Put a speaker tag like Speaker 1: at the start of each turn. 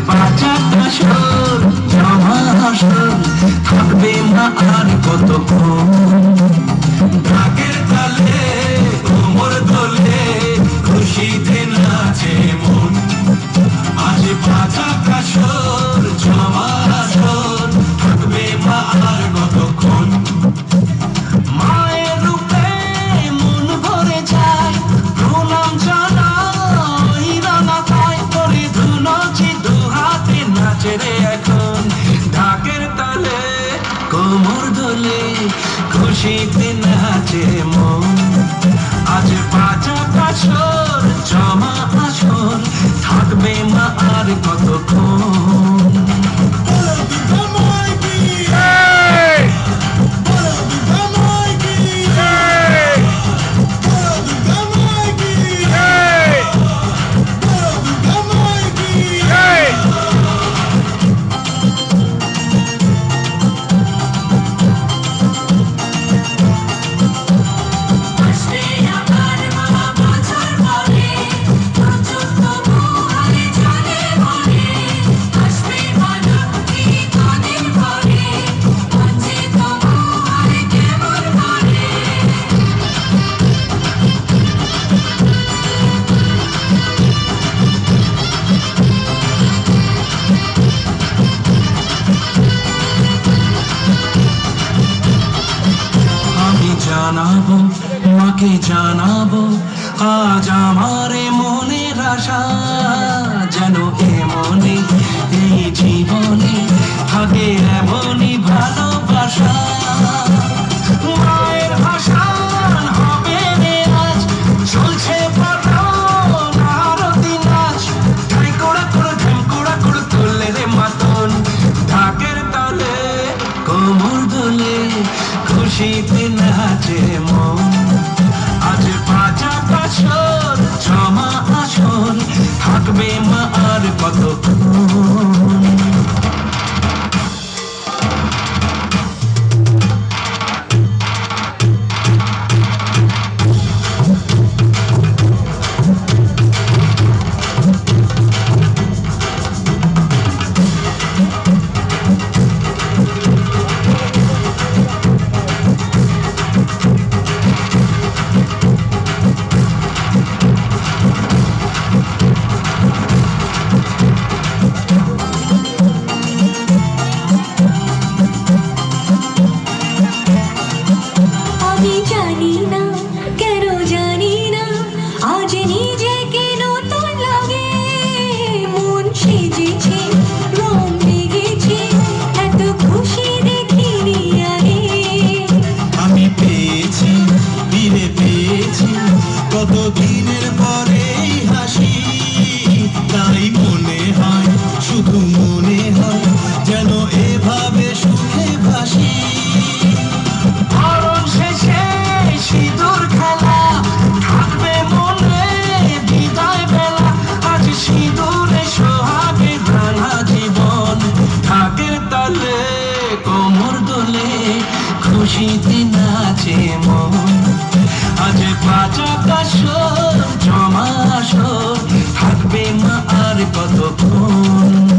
Speaker 1: বাঁচা কাশর জমা আসর থাকবে মা আর কতক্ষণ। ঢাকের তালে কোমর দোলে খুশিতে নাচে মন। আজ বাঁচা কাশর জমা আসর থাকবে মা আর কতক্ষণ। মায়ের রূপে মন ভরে যায় প্রণাম জানাই রানা তাই করে ধুনছি দু হাতে নাচে রে এখন। ঢাকের তালে কোমর দোলে খুশিতে নাচে মন। আজ বাঁচা কাশর জমা আসর থাকবে মা আর কতক্ষণ। জানাবো মাকে জানাবো আজ আমার মনের আশা, যেন এমনি এই জীবনে থাকে এমনই ভালোবাসা। মায়ের ভাষণ হবে রে আজ চলছে আরতি নাচ। ঠাই কোড়া করে ঢেম কোড়া করে তুললে রে মাতন। ঢাকের তালে কোমর দোলে খুশিতে নাচে মন। আজ বাঁচা কাশর জমা আসর থাকবে মা আর কতক্ষণ। কতদিনের পরেই হাসি, তাই মনে হয় শুধু মনে হয় যেন এভাবে সুখে ভাসি। মরণ শেষে সিঁদুর খেলা থাকবে মনে বিদায় বেলা। আজ সিঁদুরে সোহাগে ভাঙা জীবন। ঢাকের তালে কোমর দোলে খুশিতে নাচে মন। আজ বাঁচা কাশর জমা আসর থাকবে মা আর কতক্ষণ।